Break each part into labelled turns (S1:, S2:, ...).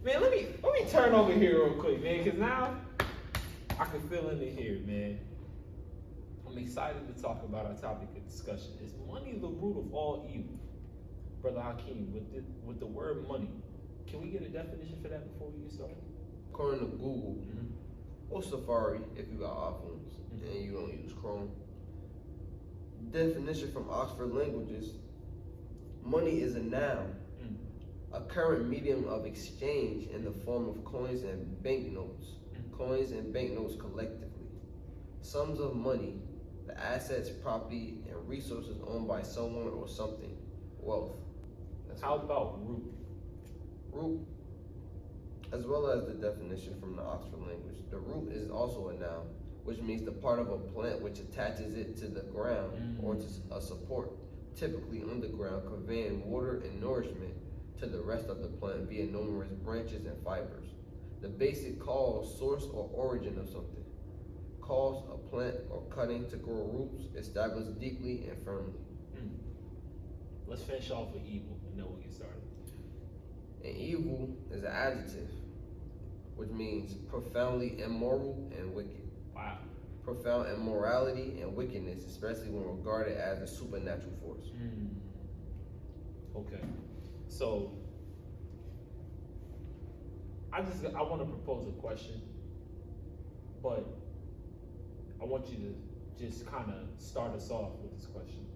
S1: Man, let me turn over here real quick, man, because now I can feel in here, man. I'm excited to talk about our topic of discussion. Is money the root of all evil? Brother Hakim, with the word money, can we get a definition for that before we get started?
S2: According to Google, or Safari, if you got iPhones and you don't use Chrome. Definition from Oxford Languages: money is a noun, a current medium of exchange in the form of coins and banknotes. Coins and banknotes collectively. Sums of money, the assets, property, and resources owned by someone or something. Wealth.
S1: How about root?
S2: Root, as well as the definition from the Oxford language, the root is also a noun, which means the part of a plant which attaches it to the ground or to a support, typically underground, conveying water and nourishment to the rest of the plant via numerous branches and fibers. The basic cause, source, or origin of something. Cause a plant or cutting to grow roots established deeply and firmly.
S1: Let's finish off with evil and then we'll get started.
S2: And evil is an adjective, which means profoundly immoral and wicked.
S1: Wow.
S2: Profound immorality and wickedness, especially when regarded as a supernatural force.
S1: Okay. So, I want to propose a question, but I want you to just kind of start us off with this question.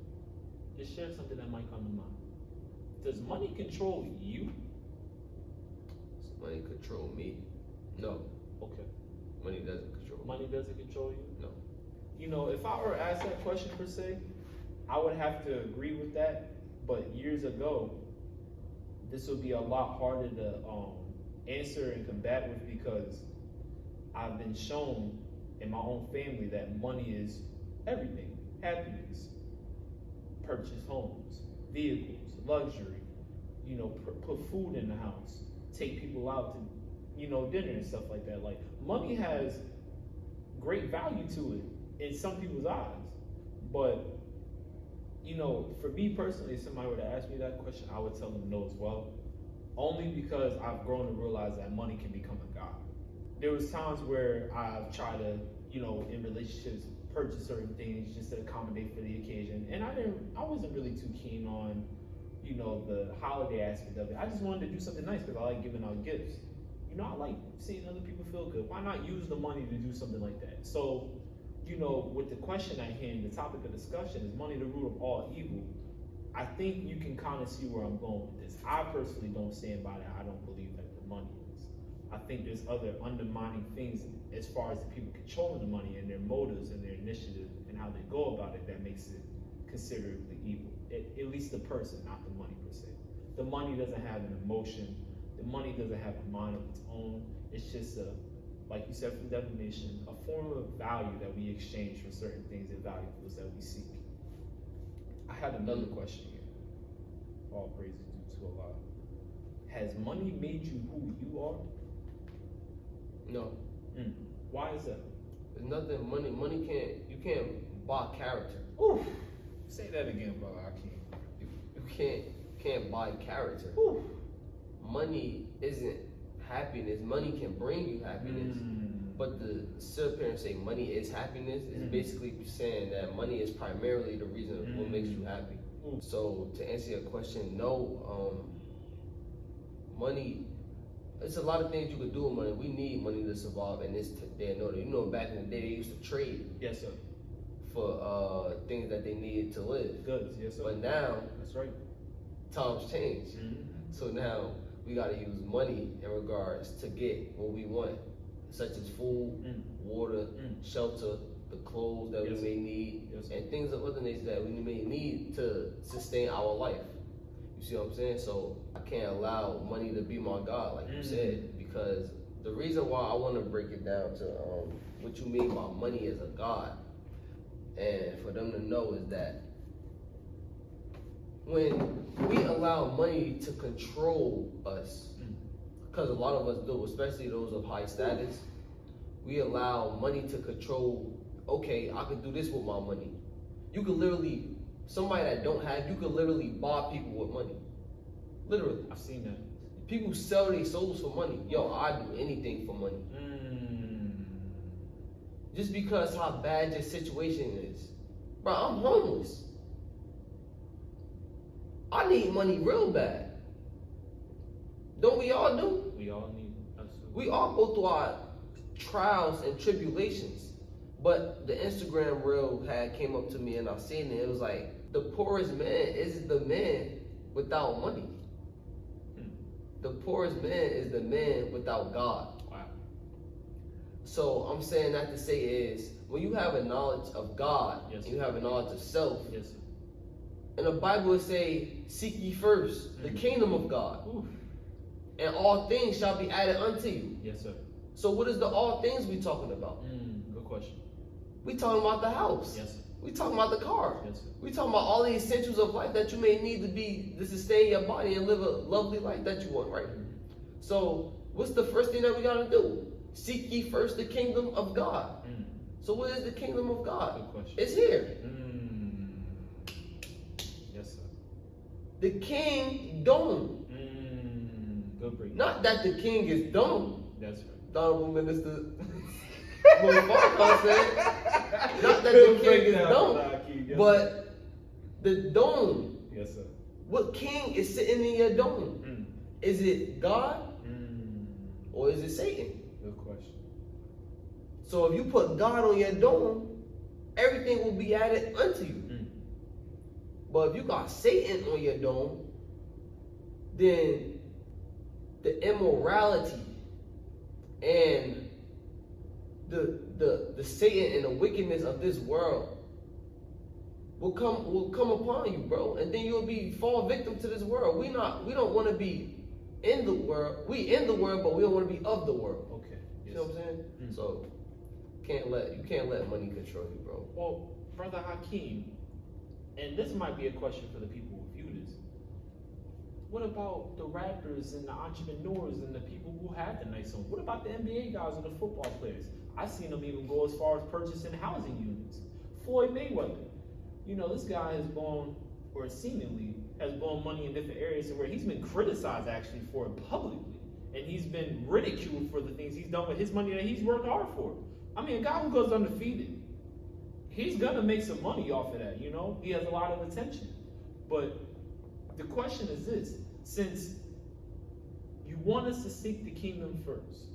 S1: Just share something that might come to mind. Does money control you?
S2: Does money control me? No.
S1: Okay.
S2: Money doesn't control me.
S1: Money doesn't control you?
S2: No.
S1: You know, if I were asked that question per se, I would have to agree with that. But years ago, this would be a lot harder to answer and combat with, because I've been shown in my own family that money is everything. Happiness, purchase homes, vehicles, luxury, you know, put food in the house, take people out to, you know, dinner and stuff like that. Like, money has great value to it in some people's eyes. But, you know, for me personally, if somebody were to ask me that question, I would tell them no as well. Only because I've grown to realize that money can become a god. There was times where I've tried to, you know, in relationships, purchase certain things just to accommodate for the occasion. And I wasn't really too keen on, you know, the holiday aspect of it. I just wanted to do something nice because I like giving out gifts. You know, I like seeing other people feel good. Why not use the money to do something like that? So, you know, with the question at hand, the topic of discussion is money the root of all evil. I think you can kind of see where I'm going with this. I personally don't stand by that. I don't believe that the money is. I think there's other undermining things as far as the people controlling the money and their motives and their initiative and how they go about it that makes it considerably evil. At least the person, not the money per se. The money doesn't have an emotion. The money doesn't have a mind of its own. It's just like you said from the definition, a form of value that we exchange for certain things and valuables that we seek. I had another question here. All praises due to Allah. Has money made you who you are?
S2: No.
S1: Why is that?
S2: There's nothing, you can't buy character.
S1: Oof. Say that again, brother Hakim.
S2: You can't buy character.
S1: Oof.
S2: Money isn't happiness. Money can bring you happiness. But to sit up here and say money is happiness is basically saying that money is primarily the reason what makes you happy. So to answer your question, no, money, it's a lot of things you could do with money. We need money to survive in this day and order. You know, back in the day, they used to trade.
S1: Yes, sir.
S2: For things that they needed to live.
S1: Goods, yes, sir.
S2: But now,
S1: that's right.
S2: Times change. So now we got to use money in regards to get what we want, such as food, water, shelter, the clothes that we may need, and things of other nature that we may need to sustain our life. You see what I'm saying? So I can't allow money to be my God, like you said, because the reason why I want to break it down to what you mean by money as a God, and for them to know is that when we allow money to control us, because a lot of us do, especially those of high status, we allow money to control, okay, I could do this with my money. You could literally, somebody that don't have, you could literally buy people with money. Literally.
S1: I've seen that.
S2: People sell their souls for money. Yo, I do anything for money. Just because how bad your situation is. Bro, I'm homeless. I need money real bad. Don't we all do?
S1: We all need it.
S2: We all go through our trials and tribulations. But the Instagram reel came up to me and I seen it. It was like, the poorest man is the man without money. The poorest man is the man without God.
S1: Wow.
S2: So I'm saying that to say is, when you have a knowledge of God,
S1: yes,
S2: and you have a knowledge of self,
S1: yes, sir.
S2: and the Bible will say, seek ye first the kingdom of God.
S1: Oof.
S2: And all things shall be added unto you.
S1: Yes, sir.
S2: So what is the all things we talking about?
S1: Good question.
S2: We talking about the house.
S1: Yes, sir.
S2: We talking about the car.
S1: Yes, sir.
S2: We talking about all the essentials of life that you may need to sustain your body and live a lovely life that you want, right? So what's the first thing that we gotta do? Seek ye first the kingdom of God. So what is the kingdom of God?
S1: Good question.
S2: It's here.
S1: Yes, sir.
S2: The king don't.
S1: Good break.
S2: Not that the king is dumb.
S1: That's right.
S2: The Honorable Minister said. Not that the king is dumb. But the dome.
S1: Yes, sir.
S2: What king is sitting in your dome? Is it God? Or is it Satan?
S1: Good question.
S2: So if you put God on your dome, everything will be added unto you. But if you got Satan on your dome, then the immorality and the Satan and the wickedness of this world will come upon you, bro. And then you'll fall victim to this world. We don't want to be in the world. We in the world, but we don't want to be of the world.
S1: Okay.
S2: You know what I'm saying? So you can't let money control you, bro.
S1: Well, Brother Hakim, and this might be a question for the people who view this. What about the rappers and the entrepreneurs and the people who have the nice homes? What about the NBA guys and the football players? I've seen them even go as far as purchasing housing units. Floyd Mayweather, you know, this guy has blown, or seemingly has blown money in different areas where he's been criticized actually for it publicly. And he's been ridiculed for the things he's done with his money that he's worked hard for. I mean, a guy who goes undefeated, he's gonna make some money off of that, you know? He has a lot of attention. But the question is this: since you want us to seek the kingdom first,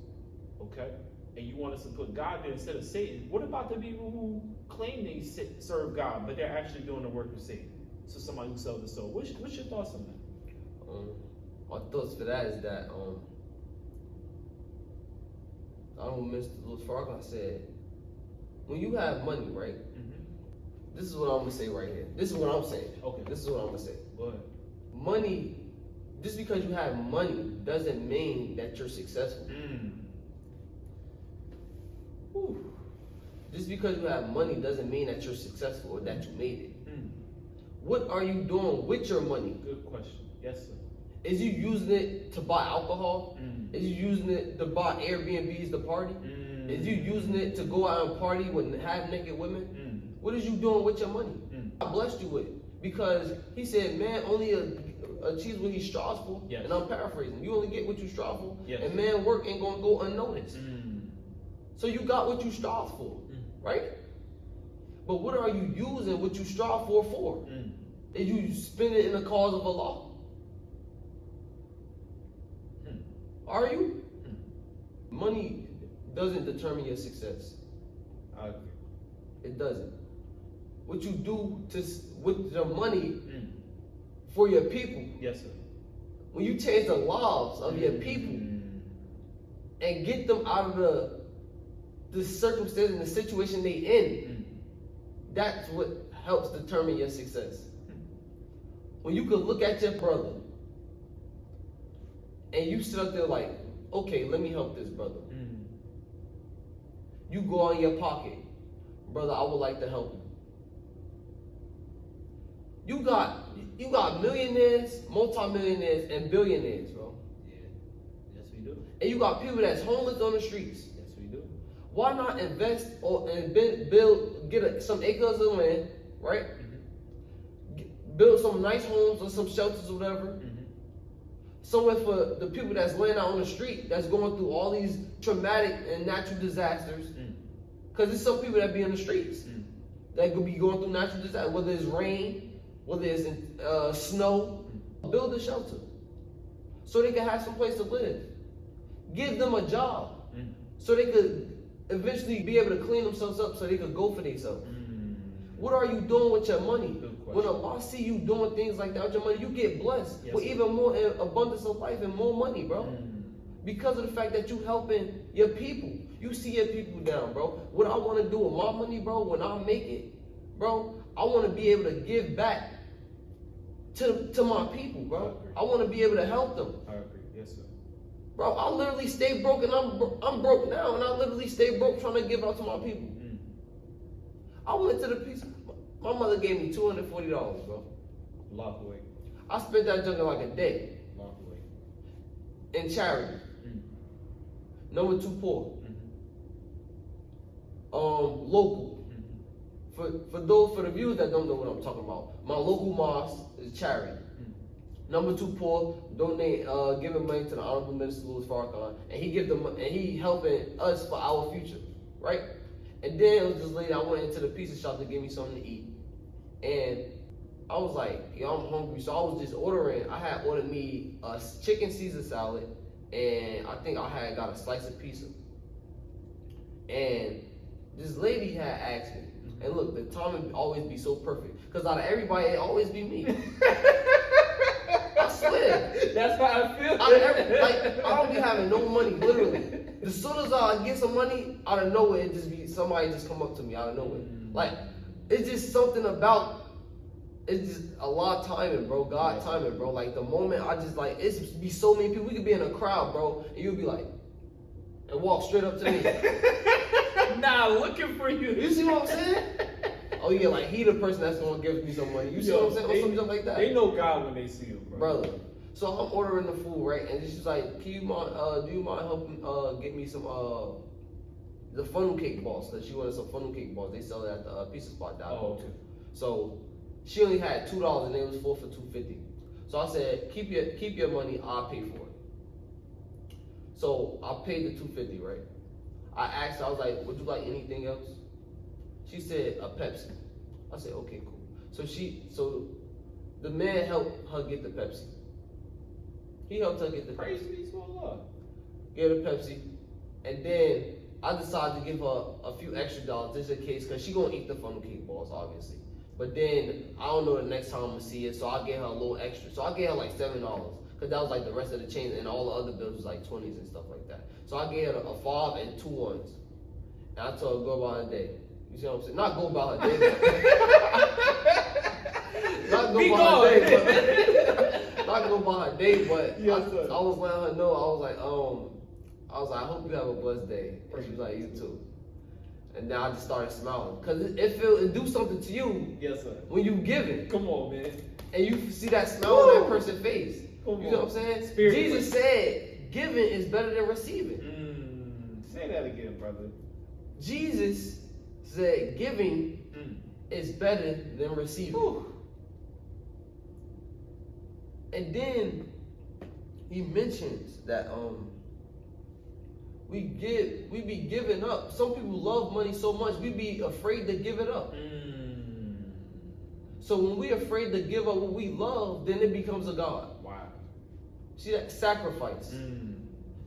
S1: okay, and you want us to put God there instead of Satan, what about the people who claim they serve God, but they're actually doing the work of Satan? So somebody who sells the soul. What's your thoughts on that?
S2: My thoughts for that is that Mr. Louis Farrakhan said, when you have money, right? This is what I'm gonna say right here. This is what I'm saying.
S1: Okay.
S2: This is what I'm gonna say.
S1: Go ahead.
S2: Money, just because you have money doesn't mean that you're successful. Just because you have money doesn't mean that you're successful or that you made it. What are you doing with your money?
S1: Good question. Yes, sir.
S2: Is you using it to buy alcohol? Is you using it to buy Airbnbs to party? Is you using it to go out and party with half-naked women? What is you doing with your money? I blessed you with it. Because he said, man only achieves what he strives for.
S1: Yes.
S2: And I'm paraphrasing. You only get what you strive for.
S1: Yes.
S2: And man work ain't gonna go unnoticed. So you got what you strive for, right? But what are you using what you strive for? Is you spend it in the cause of Allah? Are you? Money doesn't determine your success.
S1: I agree.
S2: It doesn't. What you do with the money for your people.
S1: Yes, sir.
S2: When you change the lives of your people and get them out of the circumstance and the situation they in, that's what helps determine your success. When you could look at your brother and you sit up there like, okay, let me help this brother. You go in your pocket, brother, I would like to help you. You got millionaires, multimillionaires, and billionaires, bro.
S1: Yeah. Yes, we do.
S2: And you got people that's homeless on the streets.
S1: Yes, we do.
S2: Why not invest get some acres of land, right? Build some nice homes or some shelters or whatever. somewhere for the people that's laying out on the street, that's going through all these traumatic and natural disasters. Because there's some people that be in the streets that could be going through natural disasters, whether it's rain, whether it's snow. Build a shelter so they can have some place to live. Give them a job so they could eventually be able to clean themselves up so they could go for themselves. What are you doing with your money? When Allah see you doing things like that with your money, you get blessed with even more abundance of life and more money, bro. Because of the fact that you helping your people. You see your people down, bro. What I want to do with my money, bro, when I make it, bro, I want to be able to give back to my people, bro. I want to be able to help them.
S1: I agree. Yes, sir.
S2: Bro, I literally stay broke, and I'm broke now, and I literally stay broke trying to give out to my people. I went to the pizza. My mother gave me $240, bro.
S1: Lock away.
S2: I spent that junk in like a day.
S1: Lock away.
S2: In charity. Number 2, poor. Local. For the viewers that don't know what I'm talking about, my local mosque is charity. Number 2, poor, donate, giving money to the Honorable Minister Louis Farrakhan, and he helping us for our future, right? And then it was this lady, I went into the pizza shop to give me something to eat, and I was like, yo, I'm hungry, so I was just ordering. I had ordered me a chicken Caesar salad, and I think I had got a slice of pizza. And this lady had asked me, and look, the timing always be so perfect, because out of everybody, it always be me. I swear.
S1: That's how I feel.
S2: I don't be having no money, literally. As soon as I get some money, out of nowhere, it just be somebody just come up to me out of nowhere. Like, it's just something about, it's just a lot of timing, bro. God timing, bro. Like, the moment I just like, it's be so many people. We could be in a crowd, bro, and you'll be like, and walk straight up to me.
S1: Nah, looking for you.
S2: You see what I'm saying? Oh yeah, like he the person that's gonna give me some money. You see what I'm saying? Or something like that.
S1: They know God when they see him, bro.
S2: Brother. So I'm ordering the food, right? And she's like, do you mind helping get me some the funnel cake balls? Cause she wanted some funnel cake balls. They sell it at the pizza spot that I go to. So she only had $2 and it was 4 for $2.50. So I said, keep your money, I'll pay for it. So I paid the $2.50, right? I asked her, I was like, would you like anything else? She said a Pepsi. I said, okay, cool. So the man helped her get the Pepsi. He helped her get the
S1: Praise
S2: Pepsi.
S1: be to Allah.
S2: Get her Pepsi. And then I decided to give her a few extra dollars just in case, because she gonna eat the funnel cake balls, obviously. But then I don't know the next time I'm gonna see it, so I gave her a little extra. So I gave her like $7, because that was like the rest of the change, and all the other bills was like 20s and stuff like that. So I gave her a 5 and 2 ones. And I told her go by her day. You see what I'm saying? Not go by her day. Not go by her day, but not go by her day, but
S1: Yes,
S2: I was letting her know. I was like, I hope you have a blessed day. And she was like, you too. And then I just started smiling, cause it do something to you.
S1: Yes, sir.
S2: When you giving.
S1: Come on, man.
S2: And you see that smile on that person's face.
S1: Come
S2: you know what I'm saying?
S1: Spirit
S2: Jesus said, giving is better than receiving.
S1: Say that again, brother.
S2: Jesus said, giving is better than receiving.
S1: Whew.
S2: And then he mentions that we be giving up. Some people love money so much we be afraid to give it up. So when we afraid to give up what we love, then it becomes a God.
S1: Wow.
S2: See that sacrifice.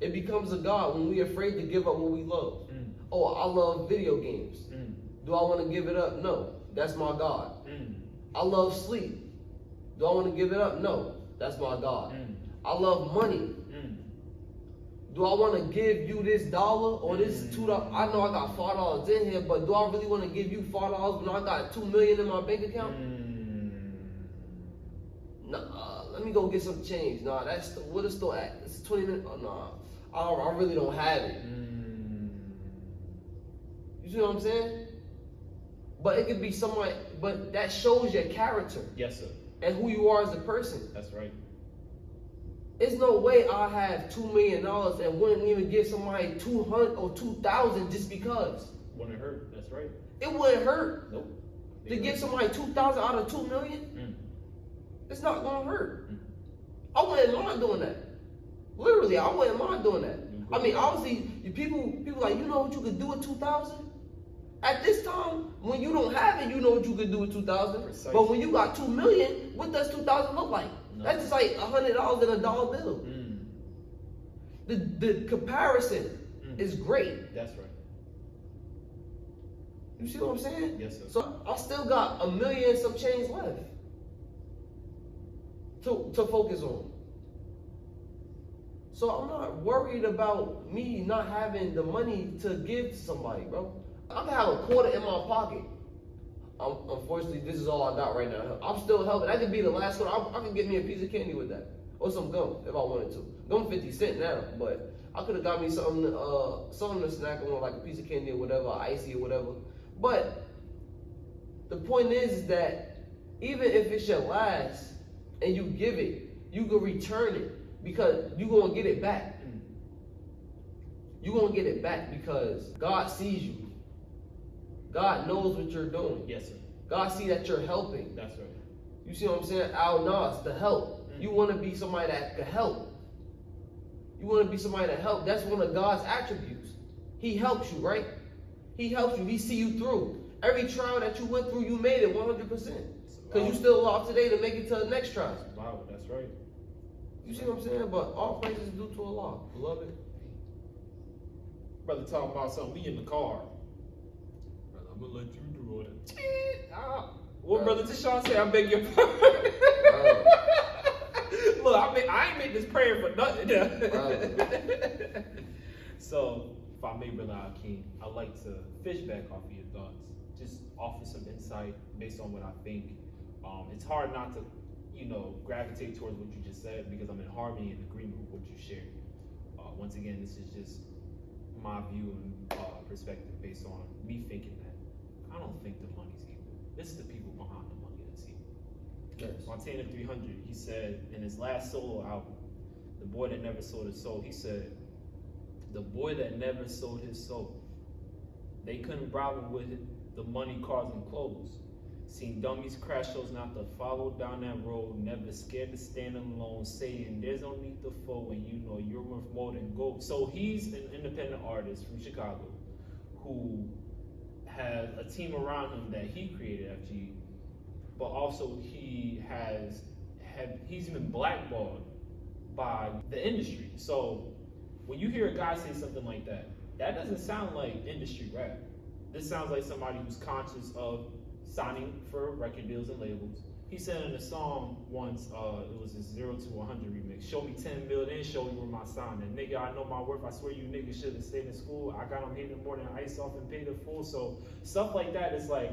S2: It becomes a God when we afraid to give up what we love. Oh, I love video games. Do I want to give it up? No. That's my God. I love sleep. Do I want to give it up? No. That's my God. I love money. Do I want to give you this $1 or this $2? I know I got $5 in here, but do I really want to give you $5 when I got $2 million in my bank account? Nah, let me go get some change. Nah, what is still at? It's 20 minutes. Oh, nah, I really don't have it. You see what I'm saying? But it could be somebody, but that shows your character.
S1: Yes, sir.
S2: And who you are as a person.
S1: That's right.
S2: There's no way I have $2 million and wouldn't even give somebody 200 or 2,000 just because.
S1: Wouldn't hurt. That's right.
S2: It wouldn't hurt.
S1: Nope.
S2: To give somebody 2,000 out of 2 million, it's not gonna hurt. I wouldn't mind doing that. Literally, I wouldn't mind doing that. I mean, obviously, people like, you know what you could do with 2,000? At this time, when you don't have it, you know what you could do with 2,000.
S1: Precisely.
S2: But when you got 2 million, what does 2,000 look like? No. That's just like $100 in a dollar bill. The comparison is great.
S1: That's right.
S2: You see what I'm saying?
S1: Yes, sir.
S2: So I still got $1 million and some change left to focus on. So I'm not worried about me not having the money to give to somebody, bro. I can have a quarter in my pocket. Unfortunately, this is all I got right now. I'm still helping. That could be the last one. I could get me a piece of candy with that. Or some gum, if I wanted to. Gum 50 cents now, but I could have got me something to snack on, like a piece of candy or whatever, icy or whatever. But the point is that even if it should last and you give it, you can return it because you're going to get it back. You're going to get it back because God sees you. God knows what you're doing.
S1: Yes, sir.
S2: God sees that you're helping.
S1: That's right.
S2: You see what I'm saying? Al-Nas, the help. You want to be somebody that can help. You want to be somebody that help. That's one of God's attributes. He helps you, right? He helps you. He see you through. Every trial that you went through, you made it 100%. Because you still alive today to make it to the next trial.
S1: Wow, that's right.
S2: You see what I'm saying? But all praises due to Allah. Beloved.
S1: Brother talking about something. We in the car. Brother, I'm going to let you do all that. What Brother Deshaun say? I beg your pardon. Look, I ain't make this prayer for nothing. So, if I may, Brother Hakim, I'd like to fish back off of your thoughts. Just offer some insight based on what I think. It's hard not to, gravitate towards what you just said because I'm in harmony and agreement with what you shared. Once again, this is just my view and perspective based on me thinking that. I don't think the money's evil. It's the people behind the money that's evil.
S2: Yes.
S1: Montana 300, he said in his last solo album, The Boy That Never Sold His Soul, he said, the boy that never sold his soul. They couldn't bribe him with the money, cars, and clothes. Seen dummies crash shows not to follow down that road, never scared to stand alone, saying there's no need to foe and you know you're worth more than gold. So he's an independent artist from Chicago who has a team around him that he created, FG, but also he's been blackballed by the industry. So when you hear a guy say something like that, that doesn't sound like industry rap. This sounds like somebody who's conscious of signing for record deals and labels. He said in a song once, it was a 0 to 100 remix, show me 10 mil, then show you where my sign. And nigga, I know my worth, I swear you niggas should have stayed in school. I got them hitting more than ice off and paid the full. So stuff like that is like,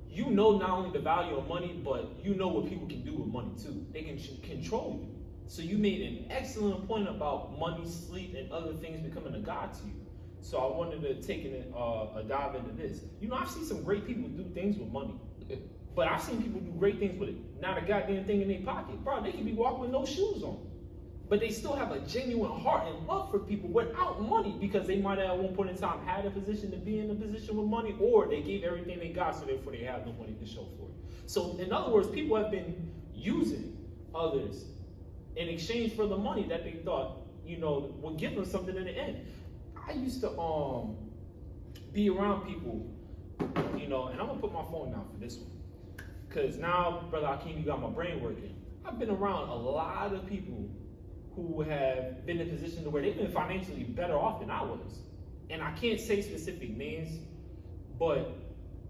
S1: you know not only the value of money, but you know what people can do with money too. They can control you. So you made an excellent point about money, sleep, and other things becoming a god to you. So I wanted to take a dive into this. I've seen some great people do things with money. But I've seen people do great things with it. Not a goddamn thing in their pocket. Bro, they can be walking with no shoes on. But they still have a genuine heart and love for people without money because they might have at one point in time had a position to be in a position with money, or they gave everything they got, so therefore they have no money to show for it. So in other words, people have been using others in exchange for the money that they thought, would give them something in the end. I used to be around people, and I'm gonna put my phone down for this one. Cause now, Brother Hakim, you got my brain working. I've been around a lot of people who have been in a position to where they've been financially better off than I was. And I can't say specific names, but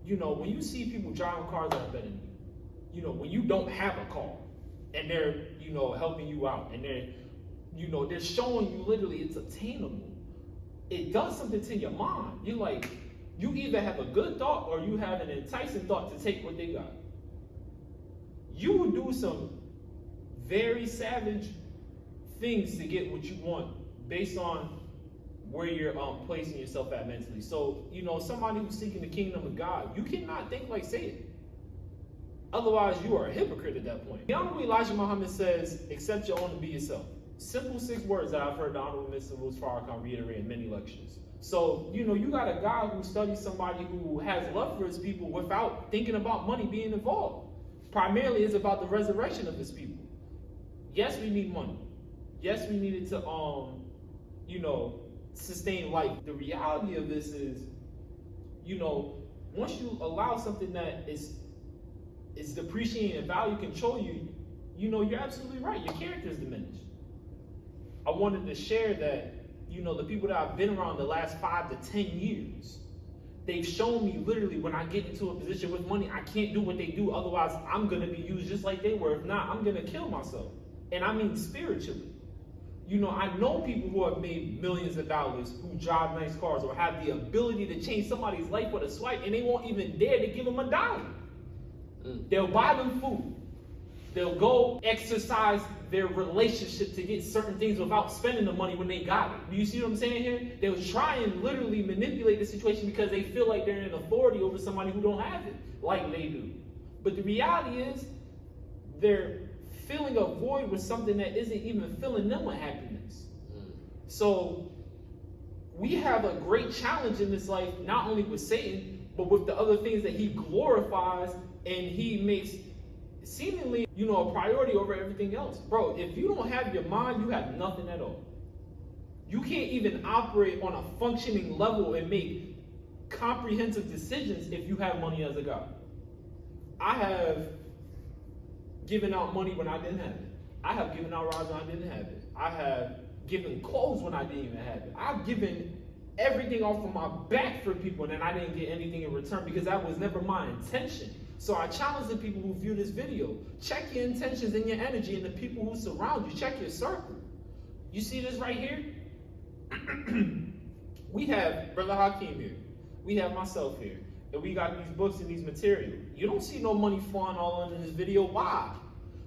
S1: when you see people driving cars that are better than you, when you don't have a car and they're, helping you out and they're showing you literally it's attainable. It does something to your mind. You're like, you either have a good thought or you have an enticing thought to take what they got. You will do some very savage things to get what you want based on where you're placing yourself at mentally. So, somebody who's seeking the kingdom of God, you cannot think like Satan. Otherwise, you are a hypocrite at that point. The Honorable Elijah Muhammad says, accept your own and be yourself. Simple 6 words that I've heard the Honorable Mr. Louis Farrakhan reiterate in many lectures. So, you got a guy who studies somebody who has love for his people without thinking about money being involved. Primarily, it's about the resurrection of his people. Yes, we need money. Yes, we need it to sustain life. The reality of this is, once you allow something that is depreciating in value control you, you're absolutely right. Your character is diminished. I wanted to share that, the people that I've been around the last 5 to 10 years, they've shown me literally when I get into a position with money, I can't do what they do. Otherwise, I'm going to be used just like they were. If not, I'm going to kill myself. And I mean spiritually. I know people who have made millions of dollars, who drive nice cars or have the ability to change somebody's life with a swipe, and they won't even dare to give them a dollar. They'll buy them food. They'll go exercise their relationship to get certain things without spending the money when they got it. Do you see what I'm saying here? They'll try and literally manipulate the situation because they feel like they're in authority over somebody who don't have it, like they do. But the reality is, they're filling a void with something that isn't even filling them with happiness. So we have a great challenge in this life, not only with Satan, but with the other things that he glorifies and he makes seemingly, a priority over everything else. Bro, if you don't have your mind, you have nothing at all. You can't even operate on a functioning level and make comprehensive decisions if you have money as a God. I have given out money when I didn't have it. I have given out rides when I didn't have it. I have given clothes when I didn't even have it. I've given everything off of my back for people and then I didn't get anything in return because that was never my intention. So I challenge the people who view this video, check your intentions and your energy and the people who surround you. Check your circle. You see this right here? We have Brother Hakim here. We have myself here. And we got these books and these materials. You don't see no money flying all under this video. Why?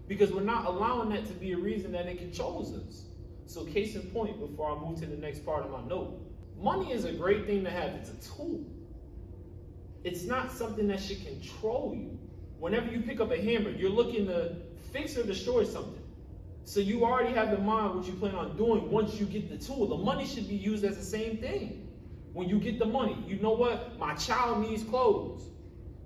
S1: Because we're not allowing that to be a reason that it controls us. So case in point, before I move to the next part of my note, money is a great thing to have. It's a tool. It's not something that should control you. Whenever you pick up a hammer, you're looking to fix or destroy something. So you already have in mind what you plan on doing once you get the tool. The money should be used as the same thing. When you get the money, you know what? My child needs clothes.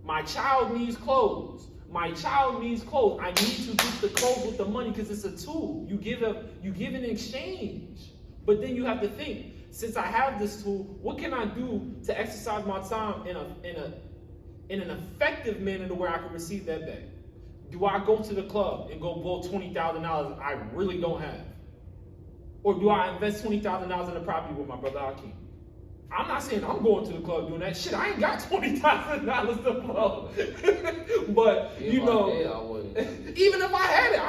S1: My child needs clothes. My child needs clothes. I need to get the clothes with the money because it's a tool. You give in exchange. But then you have to think, since I have this tool, what can I do to exercise my time in an effective manner to where I can receive that back? Do I go to the club and go blow $20,000 I really don't have? Or do I invest $20,000 in a property with my brother Hakim? I'm not saying I'm going to the club doing that shit. I ain't got $20,000 to blow. But, even if I had it,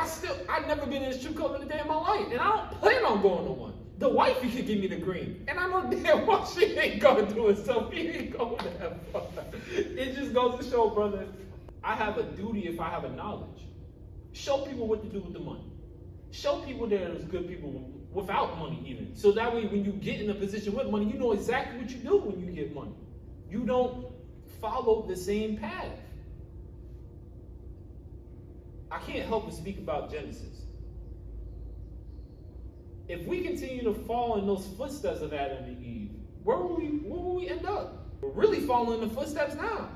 S1: I've never been in a strip club in a day in my life. And I don't plan on going to one. The wifey could give me the green. And I know damn well she ain't gonna do it, so he ain't going to have fun. It just goes to show, brother, I have a duty if I have a knowledge. Show people what to do with the money. Show people there's good people without money even. So that way when you get in a position with money, you know exactly what you do when you get money. You don't follow the same path. I can't help but speak about Genesis. If we continue to fall in those footsteps of Adam and Eve, where will we end up? We're really following the footsteps now.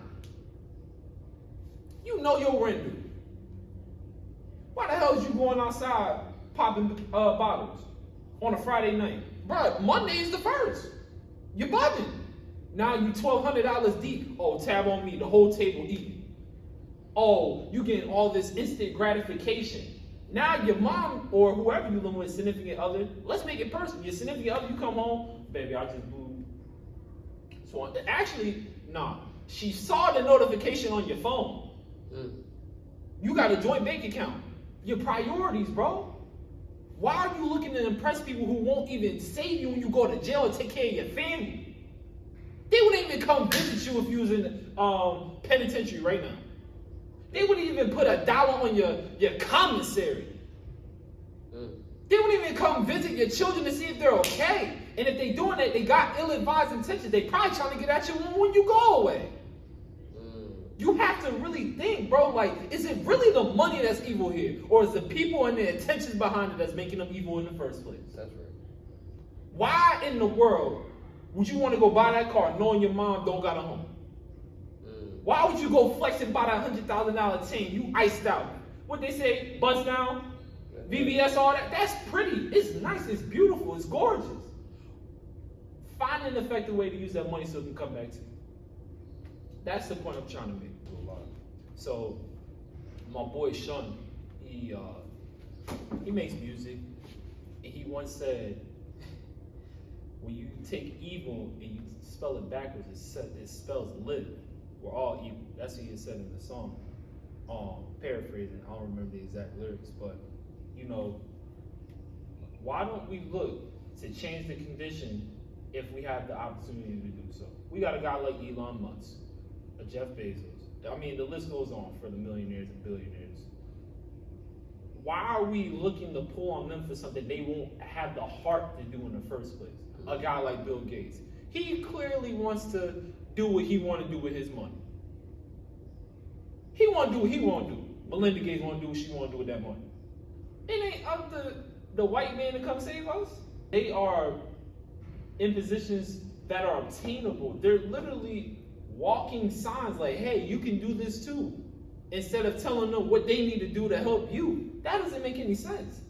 S1: You know your render. Why the hell is you going outside popping bottles on a Friday night? Bruh, Monday is the first. You're bugging. Now you $1,200 deep. Oh, tab on me, the whole table eating. Oh, you getting all this instant gratification. Now your mom or whoever you live with, significant other, let's make it personal. Your significant other, you come home, baby, I just blew. So actually, nah. She saw the notification on your phone. You got a joint bank account. Your priorities, bro. Why are you looking to impress people who won't even save you when you go to jail and take care of your family? They wouldn't even come visit you if you was in penitentiary right now. They wouldn't even put $1 on your commissary. They wouldn't even come visit your children to see if they're okay. And if they doing that, they got ill-advised intentions. They probably trying to get at you when you go away. You have to really think, bro, like, is it really the money that's evil here? Or is the people and the intentions behind it that's making them evil in the first place? That's right. Why in the world would you want to go buy that car knowing your mom don't got a home? Why would you go flex and buy that $100,000 chain? You iced out. What they say, bust down? VVS, all that. That's pretty. It's nice. It's beautiful. It's gorgeous. Find an effective way to use that money so it can come back to you. That's the point I'm trying to make. So, my boy Sean, he makes music, and he once said, when you take evil and you spell it backwards, it spells live. We're all evil. That's what he had said in the song. Paraphrasing, I don't remember the exact lyrics, but why don't we look to change the condition if we have the opportunity to do so? We got a guy like Elon Musk, a Jeff Bezos. I mean, the list goes on for the millionaires and billionaires. Why are we looking to pull on them for something they won't have the heart to do in the first place? A guy like Bill Gates. He clearly wants to do what he want to do with his money. He want to do what he want to do. Melinda Gates want to do what she want to do with that money. It ain't up to the white man to come save us. They are in positions that are obtainable. They're literally walking signs like, hey, you can do this too. Instead of telling them what they need to do to help you. That doesn't make any sense.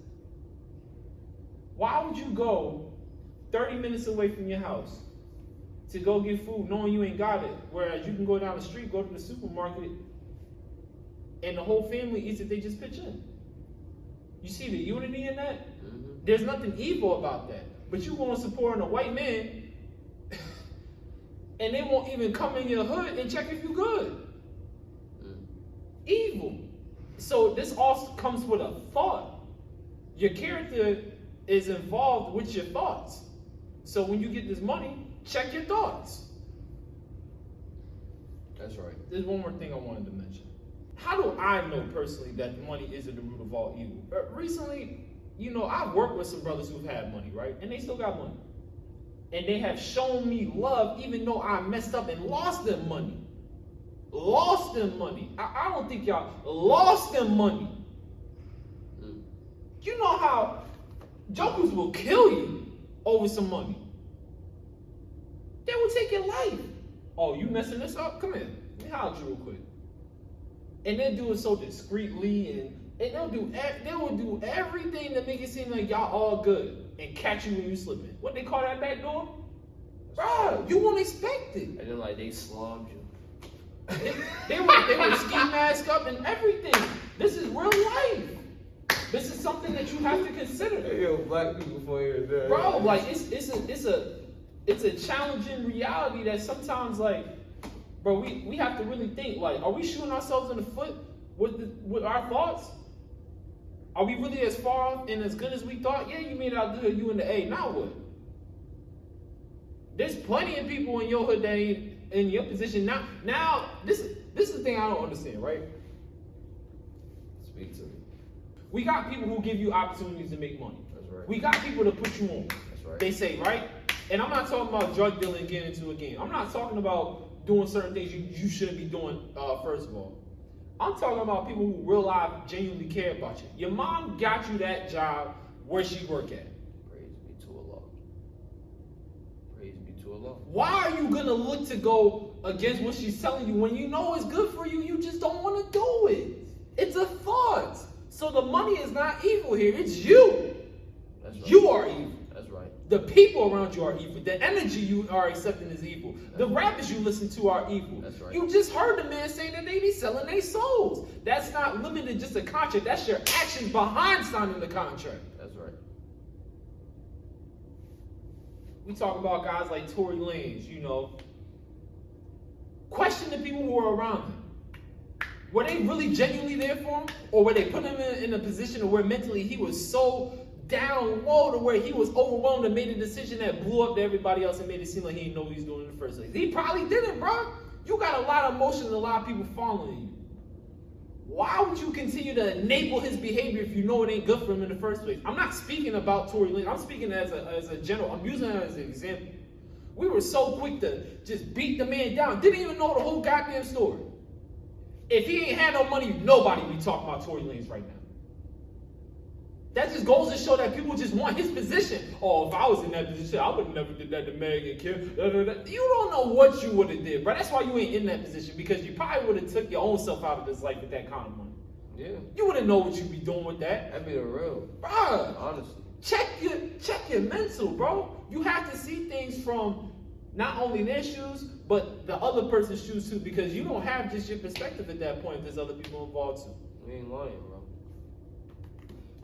S1: Why would you go 30 minutes away from your house to go get food knowing you ain't got it, whereas you can go down the street, go to the supermarket, and the whole family eats it, they just pitch in? You see the unity in that? Mm-hmm. There's nothing evil about that. But you going to support a white man, and they won't even come in your hood and check if you good. Evil. So this all comes with a thought. Your character is involved with your thoughts. So when you get this money, check your thoughts.
S2: That's right.
S1: There's one more thing I wanted to mention. How do I know personally that money isn't the root of all evil? Recently, I've worked with some brothers who've had money, right? And they still got money. And they have shown me love even though I messed up and lost them money. Lost them money. I don't think y'all lost them money. You know how jokers will kill you over some money. They will take your life. Oh, you messing this up? Come here. Let me holler at you real quick. And they'll do it so discreetly, and they will do everything to make it seem like y'all all good and catch you when you slipping. What they call that back door? Bro, you won't expect it.
S2: And then they slugged you.
S1: They would ski mask up and everything. This is real life. This is something that you have to consider.
S2: Hey, yo, black people for here, there.
S1: Bro, it's a challenging reality that sometimes bro, we have to really think, are we shooting ourselves in the foot with our thoughts? Are we really as far off and as good as we thought? Yeah, you made it out good, you in the A. Now what? There's plenty of people in your hood that ain't in your position. Now this is the thing I don't understand, right?
S2: Speak to me.
S1: We got people who give you opportunities to make money.
S2: That's right.
S1: We got people to put you on.
S2: That's right.
S1: They say, right? And I'm not talking about drug dealing and getting into a game. I'm not talking about doing certain things you shouldn't be doing, first of all. I'm talking about people who real life genuinely care about you. Your mom got you that job. Where she work at?
S2: Praise be to Allah. Praise be to Allah.
S1: Why are you gonna look to go against what she's telling you when you know it's good for you? You just don't want to do it. It's a thought. So the money is not evil here. It's you.
S2: That's right.
S1: You are evil.
S2: That's right.
S1: The people around you are evil. The energy you are accepting is evil. The rappers you listen to are evil.
S2: That's right.
S1: You just heard the man say that they be selling their souls. That's not limited just a contract. That's your actions behind signing the contract.
S2: That's right.
S1: We talk about guys like Tory Lanez, Question the people who are around him. Were they really genuinely there for him? Or were they putting him in a position where mentally he was so down low to where he was overwhelmed and made a decision that blew up to everybody else and made it seem like he didn't know what he was doing in the first place? He probably didn't, bro. You got a lot of emotion and a lot of people following you. Why would you continue to enable his behavior if you know it ain't good for him in the first place? I'm not speaking about Tory Lanez. I'm speaking as a general. I'm using it as an example. We were so quick to just beat the man down. Didn't even know the whole goddamn story. If he ain't had no money, nobody be talking about Tory Lanez right now. That just goes to show that people just want his position. Oh, if I was in that position, I would have never did that to Meg and Kim. You don't know what you would have did, bro. That's why you ain't in that position, because you probably would have took your own self out of this life with that kind of money.
S2: Yeah.
S1: You wouldn't know what you'd be doing with that.
S2: That'd be the real.
S1: Bruh,
S2: Honestly.
S1: check your mental, bro. You have to see things from not only their shoes, but the other person's shoes too, because you don't have just your perspective at that point if there's other people involved too.
S2: We ain't lying, bro.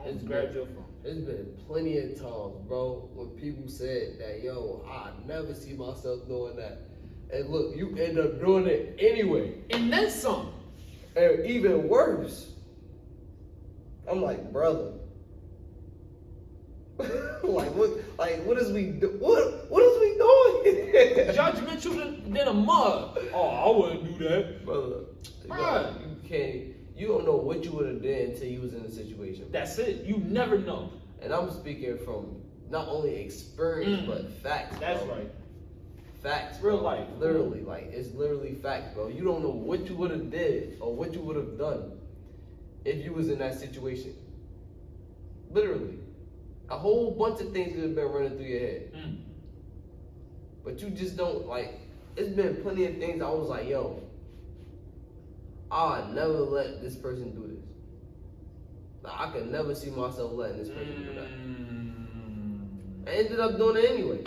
S1: It's grabbed your phone.
S2: There's been plenty of times, bro, when people said that, yo, I never see myself doing that. And look, you end up doing it anyway.
S1: And then some.
S2: And even worse. I'm like, brother. what is we do? What is we doing here?
S1: Judgmental than a mug. Oh, I wouldn't do that.
S2: Brother, you don't know what you would have done until you was in a situation.
S1: That's it. You never know.
S2: And I'm speaking from not only experience, but facts.
S1: That's
S2: bro.
S1: right.
S2: Facts.
S1: Real
S2: bro.
S1: life.
S2: Literally, like, it's literally facts, bro. You don't know what you would have did or what you would have done if you was in that situation. Literally. A whole bunch of things could have been running through your head. But you just don't, like, it's been plenty of things I was like, yo, I'll never let this person do this. Like, I could never see myself letting this person do that. I ended up doing it anyway.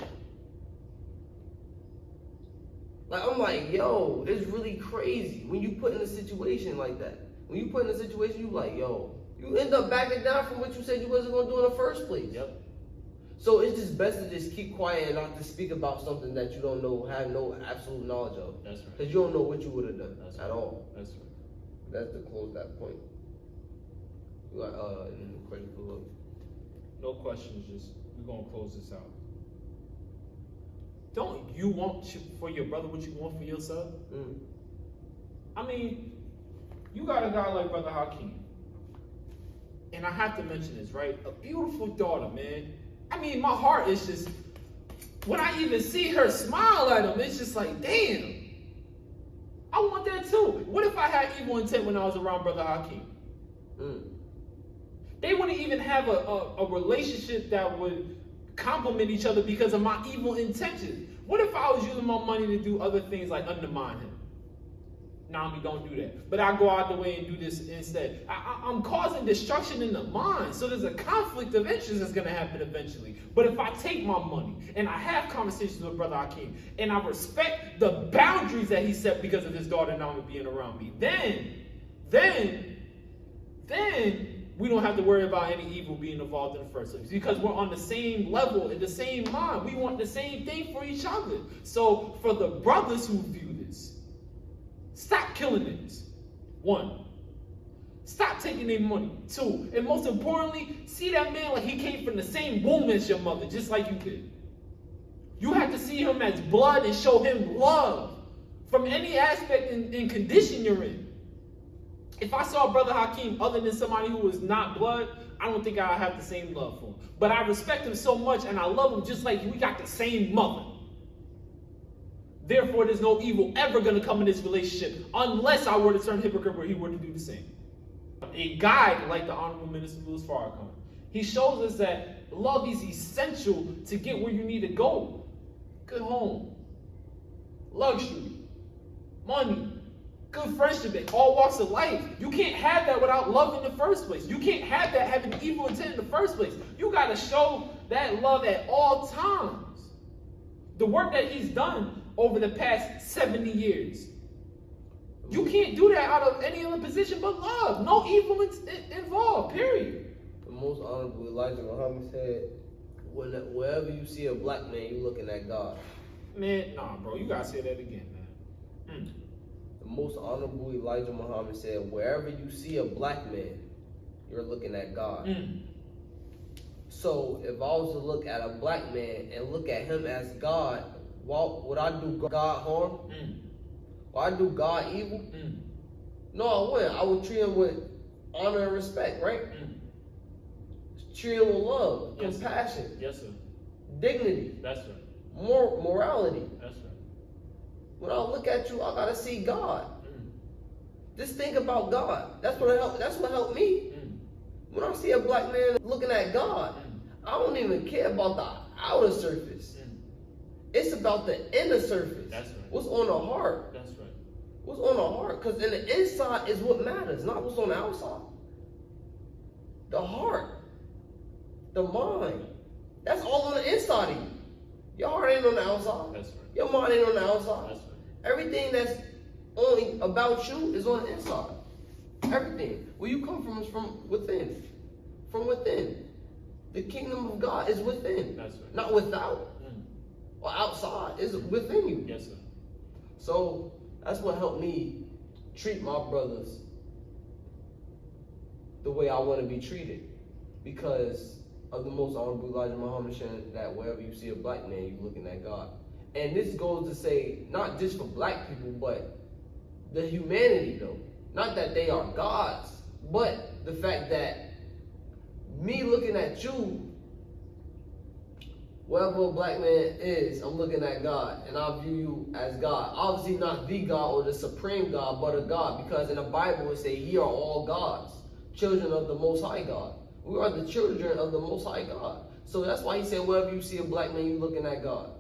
S2: Like, I'm like, yo, it's really crazy when you put in a situation like that. When you put in a situation, you like, yo, you end up backing down from what you said you wasn't going to do in the first place.
S1: Yep.
S2: So it's just best to just keep quiet and not to speak about something that you don't know, have no absolute knowledge of.
S1: That's right.
S2: Because you don't know what you would have done
S1: At
S2: all.
S1: That's right.
S2: That's to close that point. You got any question for Lil?
S1: No questions, just we're gonna close this out. Don't you want for your brother what you want for yourself? I mean, you got a guy like Brother Hakim. And I have to mention this, right? A beautiful daughter, man. I mean, my heart is just, when I even see her smile at him, it's just like, damn. I want that too. What if I had evil intent when I was around Brother Hakim? They wouldn't even have a relationship that would complement each other because of my evil intentions. What if I was using my money to do other things like undermine him? Nah, we don't do that. But I go out the way and do this instead. I'm causing destruction in the mind. So there's a conflict of interest that's going to happen eventually. But if I take my money and I have conversations with Brother Hakim and I respect the boundaries that he set because of his daughter now being around me, then we don't have to worry about any evil being involved in the first place. Because we're on the same level, in the same mind. We want the same thing for each other. So for the brothers who view this, stop killing niggas. 1. Stop taking their money. 2. And most importantly, see that man like he came from the same womb as your mother, just like you did. You have to see him as blood and show him love from any aspect and condition you're in. If I saw Brother Hakim other than somebody who was not blood, I don't think I'd have the same love for him. But I respect him so much and I love him just like we got the same mother. Therefore, there's no evil ever going to come in this relationship unless I were to turn hypocrite where he were to do the same. A guide like the Honorable Minister Louis Farrakhan, he shows us that love is essential to get where you need to go. Good home, luxury, money, good friendship in all walks of life. You can't have that without love in the first place. You can't have that having evil intent in the first place. You got to show that love at all times. The work that he's done over the past 70 years. You can't do that out of any other position but love. No evil involved, period.
S2: The most honorable Elijah Muhammad said, wherever you see a black man, you're looking at God.
S1: Man, nah, bro, you gotta say that again, man.
S2: The most honorable Elijah Muhammad said, wherever you see a black man, you're looking at God. So if I was to look at a black man and look at him as God, would I do God harm? Would I do God evil? No, I wouldn't. I would treat him with honor and respect, right? Treat him with love, compassion,
S1: Yes, sir.
S2: dignity.
S1: That's right.
S2: Morality.
S1: That's right.
S2: When I look at you, I gotta see God. Just think about God. That's what helped me. When I see a black man looking at God, I don't even care about the outer surface. It's about the inner surface.
S1: That's right.
S2: What's on the heart?
S1: That's right.
S2: What's on the heart? Because in the inside is what matters, not what's on the outside. the heart, the mind. That's all on the inside of you. Your heart ain't on the outside.
S1: That's right.
S2: Your mind ain't on the outside.
S1: That's right.
S2: Everything that's only about you is on the inside. Everything. Where you come from is from within. From within. The kingdom of God is within.
S1: That's right.
S2: Not without or outside. It's within you.
S1: Yes, sir.
S2: So that's what helped me treat my brothers the way I want to be treated. Because of the most honorable Elijah Muhammad saying that wherever you see a black man, you're looking at God. And this goes to say, not just for black people, but the humanity though. Not that they are gods, but the fact that me looking at you, wherever a black man is, I'm looking at God, and I view you as God. Obviously not the God or the supreme God, but a God, because in the Bible it says, ye are all gods, children of the Most High God. We are the children of the Most High God. So that's why he said, wherever you see a black man, you're looking at God.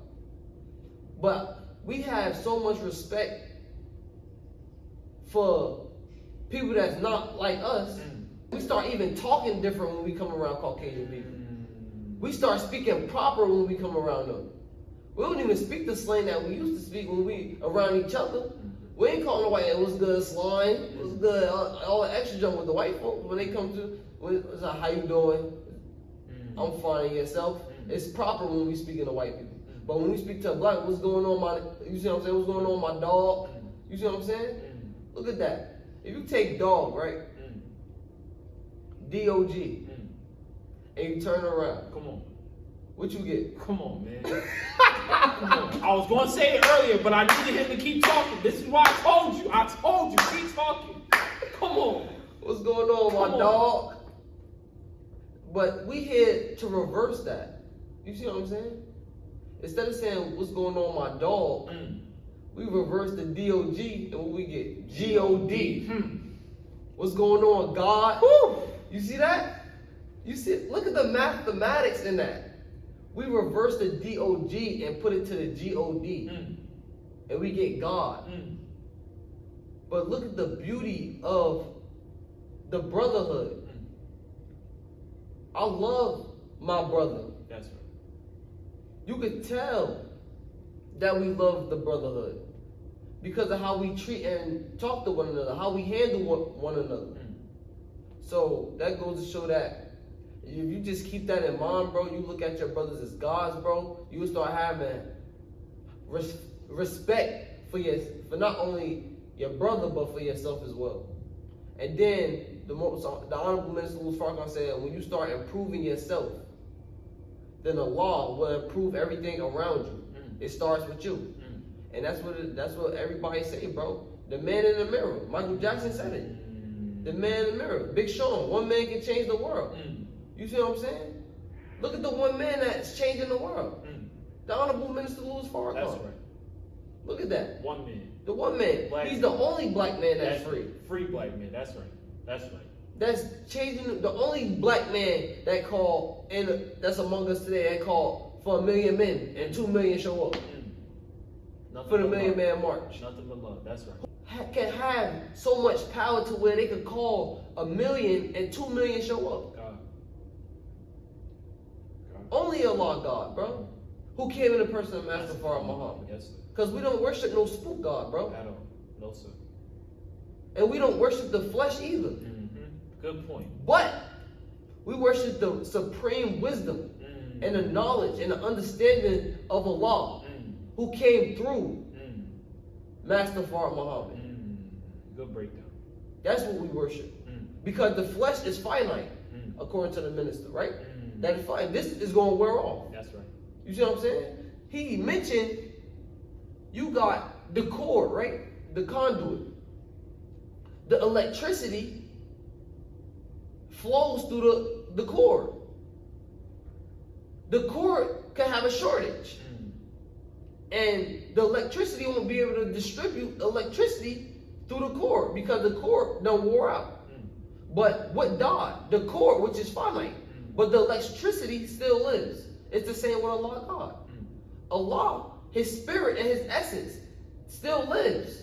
S2: But we have so much respect for people that's not like us. We start even talking different when we come around Caucasian people. We start speaking proper when we come around them. We don't even speak the slang that we used to speak when we around each other. We ain't calling the white, what's good, slime, what's good, all the extra junk with the white folks. When they come to, it's like, how you doing? I'm fine, yourself. It's proper when we speak to white people. But when we speak to a black, what's going on, you see what I'm saying? What's going on, my dog? You see what I'm saying? Look at that. If you take dog, right? D-O-G. And you turn around.
S1: Come on.
S2: What you get?
S1: Come on, man. Come on. I was going to say it earlier, but I needed him to keep talking. This is why I told you. Keep talking. Come on.
S2: What's going on, my dog? But we here to reverse that. You see what I'm saying? Instead of saying, what's going on, my dog, we reverse the D-O-G, and what we get? G-O-D. What's going on, God? Woo! You see that? You see, look at the mathematics in that. We reverse the D-O-G and put it to the G-O-D. And we get God. But look at the beauty of the brotherhood. I love my brother.
S1: That's right.
S2: You could tell that we love the brotherhood because of how we treat and talk to one another, how we handle one another. So that goes to show that if you just keep that in mind, bro, you look at your brothers as gods, bro, you will start having respect for not only your brother, but for yourself as well. And then the Honorable Minister Louis Farrakhan said, when you start improving yourself, then Allah will improve everything around you. It starts with you. And that's what everybody say, bro. The man in the mirror. Michael Jackson said it. The man in the mirror. Big Sean. One man can change the world. You see what I'm saying? Look at the one man that's changing the world. The Honorable Minister Louis Farrakhan.
S1: That's right.
S2: Look at that.
S1: One man.
S2: The one man.
S1: Black
S2: He's
S1: man.
S2: the only black man that's free.
S1: Free black man. That's right. That's right.
S2: That's changing the only black man that called, and that's among us today, that called for 1 million men and 2 million show up. For the Million Man March.
S1: Nothing but love. That's right.
S2: Can have so much power to where they could call 1 million and 2 million show up.
S1: God.
S2: Only Allah God, bro. Who came in the person of Master Farah Muhammad.
S1: Yes, sir.
S2: Because we don't worship no spook God, bro.
S1: At all. No, sir.
S2: And we don't worship the flesh either.
S1: Good point.
S2: But we worship the supreme wisdom and the knowledge and the understanding of Allah who came through Master Farah Muhammad.
S1: Good breakdown.
S2: That's what we worship. Because the flesh is finite, according to the minister, right? That is fine. This is going to wear off.
S1: That's right.
S2: You see what I'm saying? He mentioned you got the cord, right? The conduit. The electricity flows through the cord. The cord can have a shortage. And the electricity won't be able to distribute electricity through the cord because the cord done wore out. But what died? The cord, which is finite. But the electricity still lives. It's the same with Allah God. Allah, His spirit and His essence still lives.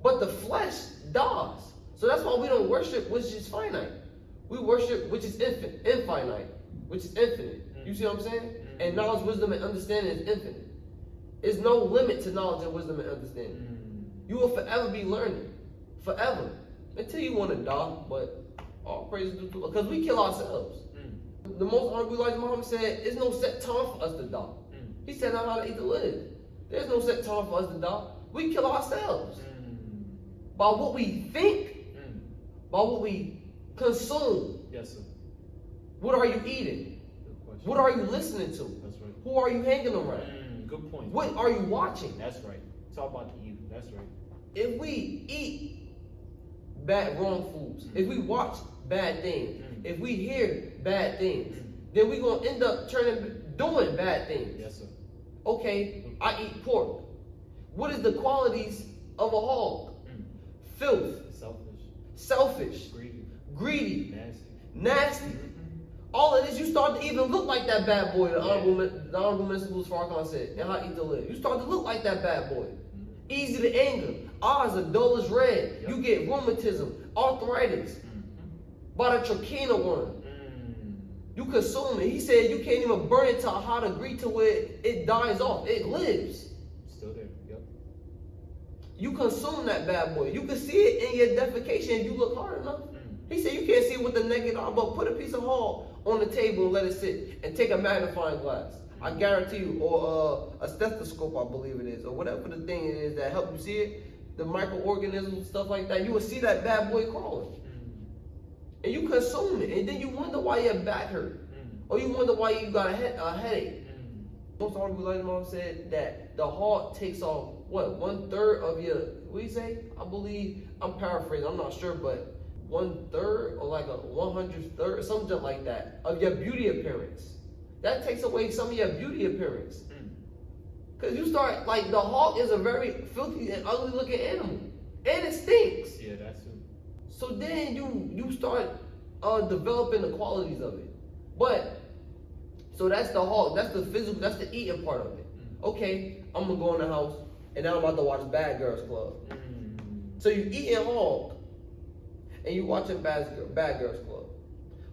S2: But the flesh dies. So that's why we don't worship which is finite. We worship which is infinite, which is infinite. You see what I'm saying? And knowledge, wisdom, and understanding is infinite. There's no limit to knowledge and wisdom and understanding. You will forever be learning. Forever. Until you want to die, but all praise due to, because we kill ourselves. The most honorable Elijah Muhammad said, there's no set time for us to die. He said, not how to eat to live. There's no set time for us to die. We kill ourselves. By what we think, by what we consume.
S1: Yes, sir.
S2: What are you eating? What are you listening to?
S1: That's right.
S2: Who are you hanging around?
S1: Good point.
S2: What are you watching?
S1: That's right. It's all about the youth. That's right.
S2: If we eat wrong foods, if we watch bad things, if we hear bad things, then we're going to end up doing bad things.
S1: Yes, sir.
S2: Okay, I eat pork. What is the qualities of a hog? Filth. Selfish. Greedy. Nasty. All of this, you start to even look like that bad boy, the Honorable Minister Louis Farrakhan said, and how to eat to live. You start to look like that bad boy. Easy to anger. Eyes are dull as red. You get rheumatism, arthritis, by the trachea worm. You consume it. He said you can't even burn it to a high degree to where it dies off. It lives.
S1: Still there. Yep.
S2: You consume that bad boy. You can see it in your defecation if you look hard enough. He said you can't see it with the naked eye, but put a piece of hog on the table and let it sit, and take a magnifying glass. I guarantee you, or a stethoscope, I believe it is, or whatever the thing is that help you see it, the microorganisms, stuff like that, you will see that bad boy crawling. And you consume it, and then you wonder why your back hurt, or you wonder why you got a headache. Most Honorable Elijah Muhammad said that the heart takes off, what, 1/3 of your, what do you say? I believe, I'm paraphrasing, I'm not sure, but 1/3 or like a 100th, something like that, of your beauty appearance. That takes away some of your beauty appearance. Because you start, like, the hawk is a very filthy and ugly looking animal. And it stinks.
S1: Yeah, that's it.
S2: So then you start developing the qualities of it. But, so that's the hawk, that's the physical, that's the eating part of it. Okay, I'm going to go in the house, and now I'm about to watch Bad Girls Club. So you eating hawk, and you watching Bad Girls Club,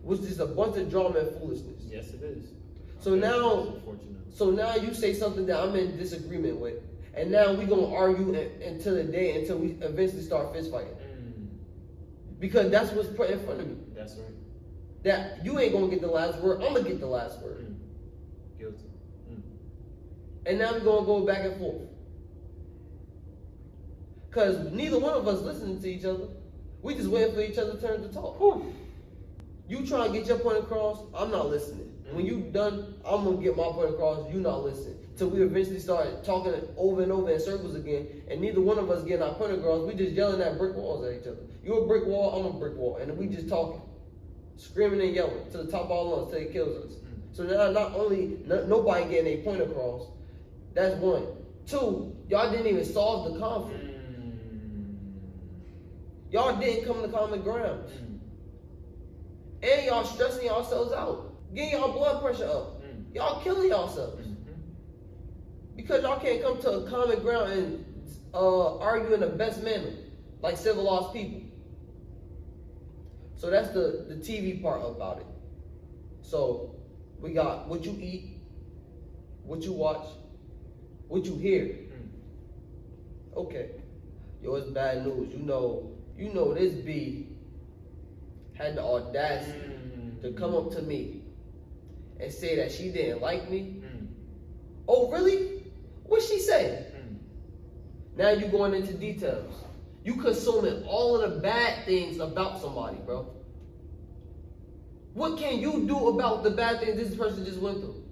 S2: which is a bunch of drama and foolishness.
S1: Yes, it is.
S2: So now you say something that I'm in disagreement with, and now we're gonna argue until we eventually start fist fighting. Because that's what's put in front of me.
S1: That's right.
S2: That you ain't gonna get the last word, I'm gonna get the last word.
S1: Guilty.
S2: And now we're gonna go back and forth. Cause neither one of us listening to each other. We just waiting for each other's turn to talk. You try to get your point across, I'm not listening. When you done, I'm gonna get my point across, you not listening. Till we eventually start talking over and over in circles again, and neither one of us getting our point across, we just yelling at brick walls at each other. You a brick wall, I'm a brick wall, and then we just talking. Screaming and yelling to the top of our lungs till it kills us. So now not only nobody getting a point across, that's one. Two, y'all didn't even solve the conflict. Y'all didn't come to common ground. And y'all stressing yourselves out. Getting y'all blood pressure up. Y'all killing yourselves. Because y'all can't come to a common ground and argue in the best manner, like civilized people. So that's the TV part about it. So we got what you eat, what you watch, what you hear. Okay. Yo, it's bad news. You know this B had the audacity to come up to me and say that she didn't like me. Oh, really? What'd she say? Now you going into details. You consuming all of the bad things about somebody, bro. What can you do about the bad things this person just went through?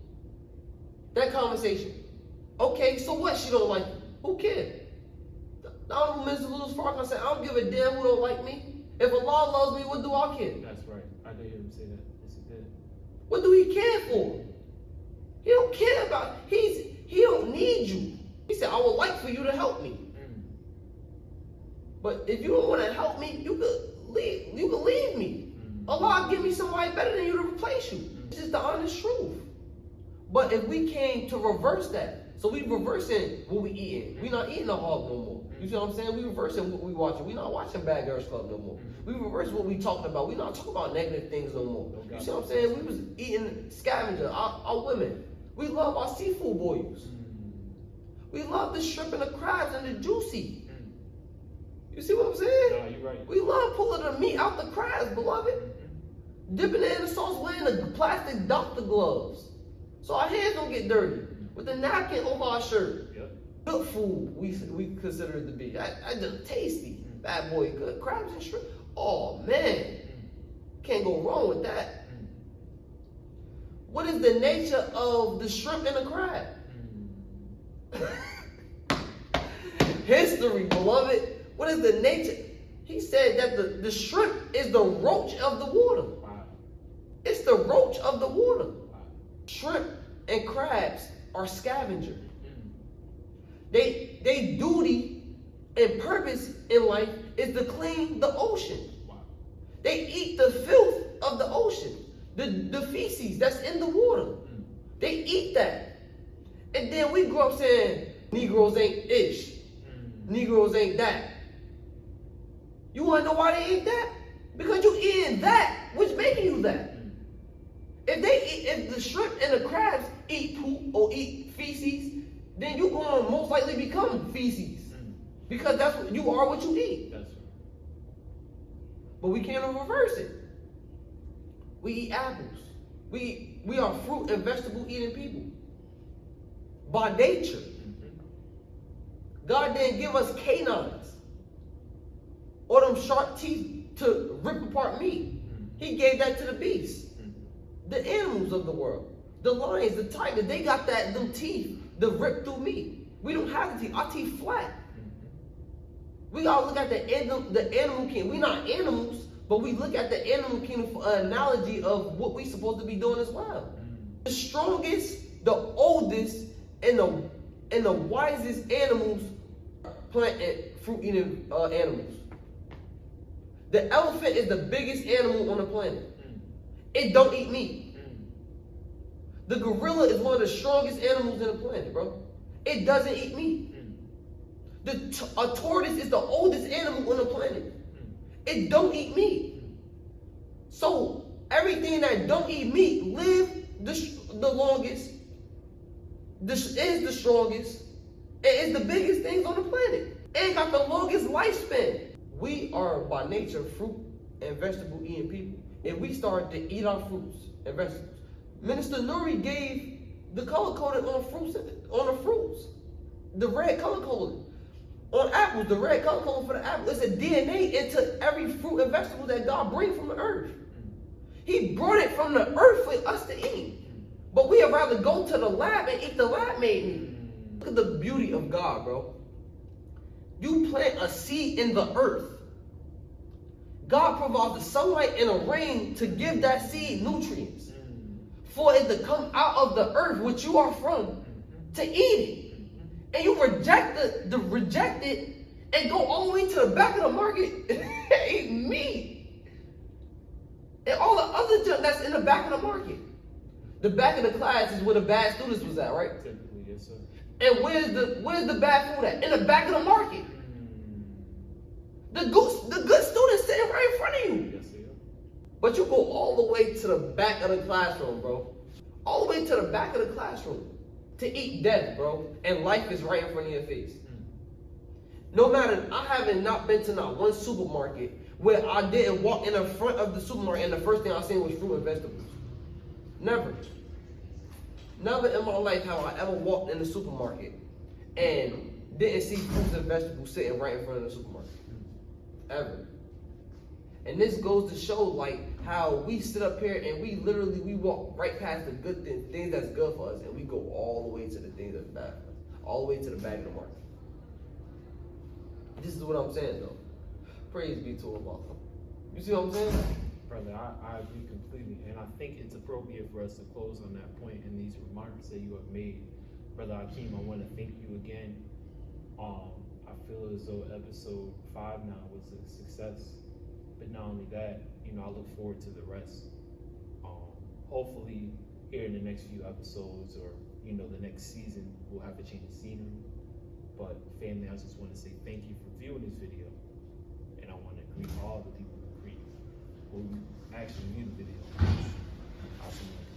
S2: That conversation. Okay, so what? She don't like you. Who cares? The Honorable Minister Louis Farrakhan said, I don't give a damn who don't like me. If Allah loves me, what do I care?
S1: That's right. I did hear him say that. Yes, he did.
S2: What do he care for? He don't care about, he don't need you. He said, I would like for you to help me. But if you don't want to help me, you could leave me. Allah give me somebody better than you to replace you. This is the honest truth. But if we came to reverse that, So we reversing what we eating. We not eating a hog no more. You see what I'm saying? We reversing what we watching. We not watching Bad Girls Club no more. We reverse what we talking about. We not talking about negative things no more. You see what I'm saying? We was eating scavenger. Our women. We love our seafood boils. We love the shrimp and the crabs and the juicy. You see what I'm saying?
S1: No, you're right.
S2: We love pulling the meat out the crabs, beloved. Dipping it in the sauce, wearing the plastic doctor gloves, so our hands don't get dirty. With the napkin over our shirt.
S1: Yep.
S2: Good food, we consider it to be. I just tasty. Bad boy, good. Crabs and shrimp. Oh, man. Can't go wrong with that. What is the nature of the shrimp and the crab? History, beloved. What is the nature? He said that the shrimp is the roach of the water.
S1: Wow.
S2: It's the roach of the water.
S1: Wow.
S2: Shrimp and crabs are scavenger. They duty and purpose in life is to clean the ocean.
S1: Wow. They
S2: eat the filth of the ocean, the feces that's in the water. They eat that. And then we grow up saying, Negroes ain't ish. Negroes ain't that. You want to know why they eat that? Because you eating that, which making you that. If the shrimp and the crabs eat poop or eat feces, then you're going to most likely become feces. Because that's what you are, what you eat.
S1: That's right.
S2: But we can't reverse it. We eat apples. We are fruit and vegetable eating people. By nature. God didn't give us canines or them sharp teeth to rip apart meat. He gave that to the beasts. The animals of the world, the lions, the tigers, they got them teeth to rip through meat. We don't have the teeth. Our teeth flat. We gotta look at the animal kingdom. We're not animals, but we look at the animal kingdom for an analogy of what we're supposed to be doing as well. The strongest, the oldest, and the wisest animals, plant and fruit eating animals. The elephant is the biggest animal on the planet. It don't eat meat. The gorilla is one of the strongest animals in the planet, bro. It doesn't eat meat. A tortoise is the oldest animal on the planet. It don't eat meat. So everything that don't eat meat live the longest, is the strongest, and is the biggest things on the planet. And got the longest lifespan. We are by nature fruit and vegetable eating people. And we started to eat our fruits and vegetables. Minister Nuri gave the color coded on the fruits. The red color coded. On apples, the red color coded for the apple. It's a DNA into every fruit and vegetable that God brings from the earth. He brought it from the earth for us to eat. But we would rather go to the lab and eat the lab-made meat. Look at the beauty of God, bro. You plant a seed in the earth. God provides the sunlight and the rain to give that seed nutrients. For it to come out of the earth, which you are from, to eat it. And you reject it and go all the way to the back of the market and eat meat. And all the other junk that's in the back of the market. The back of the class is where the bad students was at, right?
S1: Typically, yes, sir.
S2: And where's the bad food at? In the back of the market. The good students sitting right in front of you.
S1: Yes, sir.
S2: But you go all the way to the back of the classroom, bro. All the way to the back of the classroom to eat death, bro. And life is right in front of your face. No matter, I haven't not been to not one supermarket where I didn't walk in the front of the supermarket and the first thing I seen was fruit and vegetables. Never. Never in my life have I ever walked in the supermarket and didn't see fruits and vegetables sitting right in front of the supermarket. Ever. And this goes to show like how we sit up here and we walk right past the good things that's good for us, and we go all the way to the things that's bad for us. All the way to the back of the market. This is what I'm saying though. Praise be to Allah. You see what I'm saying?
S1: Brother, I agree completely, and I think it's appropriate for us to close on that point in these remarks that you have made. Brother Hakim, I want to thank you again. I feel as though episode 5 now was a success, but not only that, I look forward to the rest. Hopefully here in the next few episodes, or you know, the next season, we'll have to change the scenery. But family, I just want to say thank you for viewing this video, and I want to greet all the people who actually view the video. I'll see you.